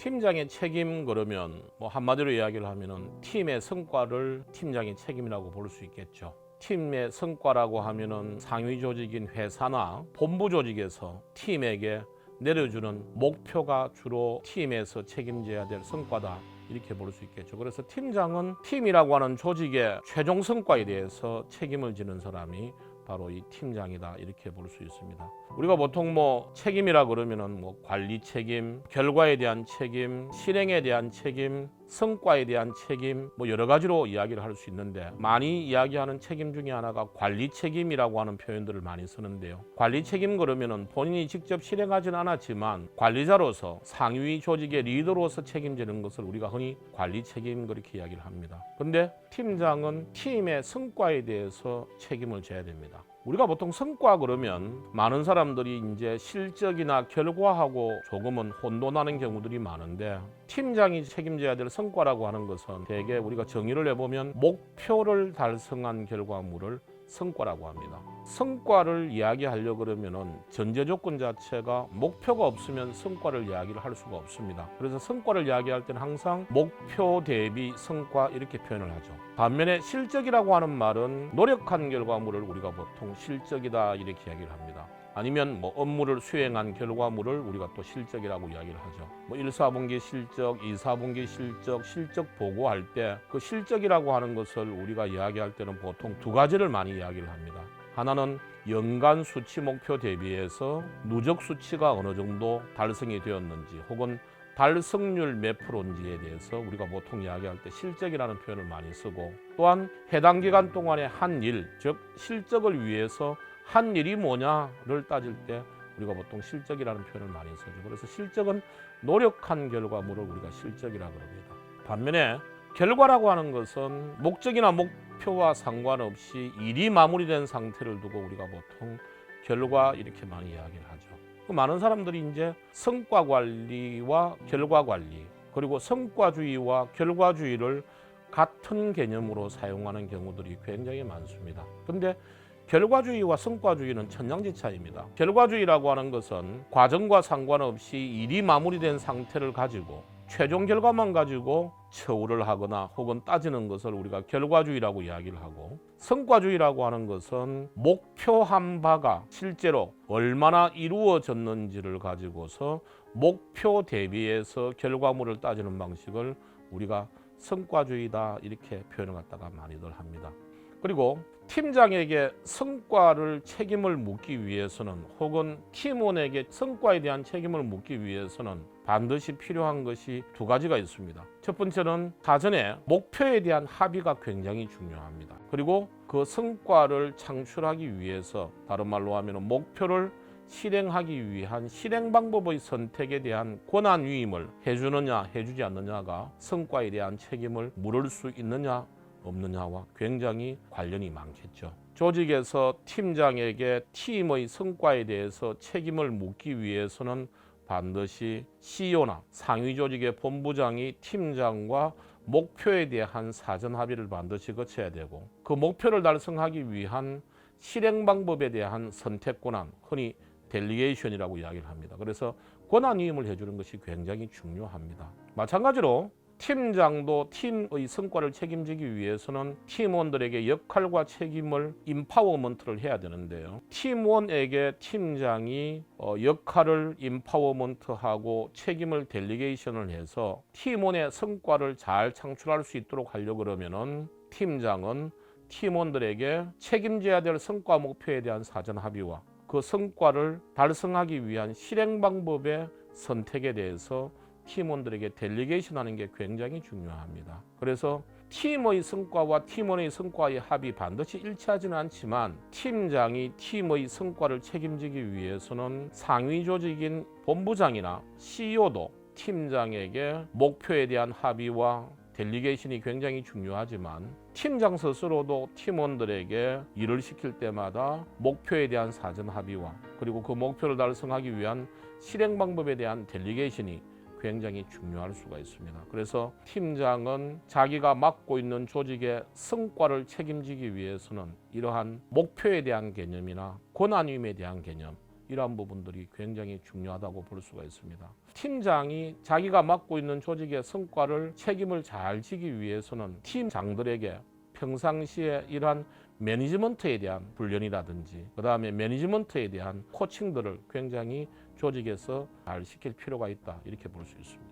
팀장의 책임 그러면 뭐 한마디로 이야기를 하면은 팀의 성과를 팀장의 책임이라고 볼 수 있겠죠. 팀의 성과라고 하면은 상위 조직인 회사나 본부 조직에서 팀에게 내려주는 목표가 주로 팀에서 책임져야 될 성과다, 이렇게 볼 수 있겠죠. 그래서 팀장은 팀이라고 하는 조직의 최종 성과에 대해서 책임을 지는 사람이 바로 이 팀장이다, 이렇게 볼 수 있습니다. 우리가 보통 책임이라 그러면은 관리 책임, 결과에 대한 책임, 실행에 대한 책임, 성과에 대한 책임, 여러 가지로 이야기를 할 수 있는데, 많이 이야기하는 책임 중에 하나가 관리 책임이라고 하는 표현들을 많이 쓰는데요. 관리 책임 그러면은 본인이 직접 실행하지는 않았지만 관리자로서 상위 조직의 리더로서 책임지는 것을 우리가 흔히 관리 책임, 그렇게 이야기를 합니다. 근데 팀장은 팀의 성과에 대해서 책임을 져야 됩니다. 우리가 보통 성과 그러면 많은 사람들이 이제 실적이나 결과하고 조금은 혼돈하는 경우들이 많은데, 팀장이 책임져야 될 성과라고 하는 것은 대개 우리가 정의를 해보면 목표를 달성한 결과물을 성과라고 합니다. 성과를 이야기하려고 그러면은 전제 조건 자체가 목표가 없으면 성과를 이야기를 할 수가 없습니다. 그래서 성과를 이야기할 때는 항상 목표 대비 성과, 이렇게 표현을 하죠. 반면에 실적이라고 하는 말은 노력한 결과물을 우리가 보통 실적이다, 이렇게 이야기를 합니다. 아니면 업무를 수행한 결과물을 우리가 또 실적이라고 이야기를 하죠. 1, 4분기 실적, 2, 4분기 실적, 실적 보고할 때 그 실적이라고 하는 것을 우리가 이야기할 때는 보통 두 가지를 많이 이야기를 합니다. 하나는 연간 수치 목표 대비해서 누적 수치가 어느 정도 달성이 되었는지, 혹은 달성률 몇 프로인지에 대해서 우리가 보통 이야기할 때 실적이라는 표현을 많이 쓰고, 또한 해당 기간 동안의 한 일, 즉 실적을 위해서 한 일이 뭐냐를 따질 때 우리가 보통 실적이라는 표현을 많이 쓰죠. 그래서 실적은 노력한 결과물을 우리가 실적이라고 합니다. 반면에 결과라고 하는 것은 목적이나 목표와 상관없이 일이 마무리된 상태를 두고 우리가 보통 결과, 이렇게 많이 이야기를 하죠. 많은 사람들이 이제 성과 관리와 결과 관리, 그리고 성과주의와 결과주의를 같은 개념으로 사용하는 경우들이 굉장히 많습니다. 그런데 결과주의와 성과주의는 천양지차입니다. 결과주의라고 하는 것은 과정과 상관없이 일이 마무리된 상태를 가지고 최종 결과만 가지고 처우를 하거나 혹은 따지는 것을 우리가 결과주의라고 이야기를 하고, 성과주의라고 하는 것은 목표한 바가 실제로 얼마나 이루어졌는지를 가지고서 목표 대비해서 결과물을 따지는 방식을 우리가 성과주의다, 이렇게 표현을 갖다가 많이들 합니다. 그리고 팀장에게 성과를 책임을 묻기 위해서는, 혹은 팀원에게 성과에 대한 책임을 묻기 위해서는 반드시 필요한 것이 두 가지가 있습니다. 첫 번째는 사전에 목표에 대한 합의가 굉장히 중요합니다. 그리고 그 성과를 창출하기 위해서, 다른 말로 하면 목표를 실행하기 위한 실행 방법의 선택에 대한 권한 위임을 해주느냐 해주지 않느냐가 성과에 대한 책임을 물을 수 있느냐 없느냐와 굉장히 관련이 많겠죠. 조직에서 팀장에게 팀의 성과에 대해서 책임을 묻기 위해서는 반드시 CEO나 상위 조직의 본부장이 팀장과 목표에 대한 사전 합의를 반드시 거쳐야 되고, 그 목표를 달성하기 위한 실행 방법에 대한 선택 권한, 흔히 델리게이션이라고 이야기를 합니다. 그래서 권한 위임을 해주는 것이 굉장히 중요합니다. 마찬가지로 팀장도 팀의 성과를 책임지기 위해서는 팀원들에게 역할과 책임을 임파워먼트를 해야 되는데요. 팀원에게 팀장이 역할을 임파워먼트하고 책임을 델리게이션을 해서 팀원의 성과를 잘 창출할 수 있도록 하려고 그러면은 팀장은 팀원들에게 책임져야 될 성과 목표에 대한 사전 합의와 그 성과를 달성하기 위한 실행 방법의 선택에 대해서 팀원들에게 델리게이션하는 게 굉장히 중요합니다. 그래서 팀의 성과와 팀원의 성과의 합이 반드시 일치하지는 않지만, 팀장이 팀의 성과를 책임지기 위해서는 상위 조직인 본부장이나 CEO도 팀장에게 목표에 대한 합의와 델리게이션이 굉장히 중요하지만, 팀장 스스로도 팀원들에게 일을 시킬 때마다 목표에 대한 사전 합의와 그리고 그 목표를 달성하기 위한 실행 방법에 대한 델리게이션이 굉장히 중요할 수가 있습니다. 그래서 팀장은 자기가 맡고 있는 조직의 성과를 책임지기 위해서는 이러한 목표에 대한 개념이나 권한임에 대한 개념, 이러한 부분들이 굉장히 중요하다고 볼 수가 있습니다. 팀장이 자기가 맡고 있는 조직의 성과를 책임을 잘 지기 위해서는 팀장들에게 평상시에 이러한 매니지먼트에 대한 훈련이라든지 그다음에 매니지먼트에 대한 코칭들을 굉장히 조직에서 잘 시킬 필요가 있다 이렇게 볼 수 있습니다.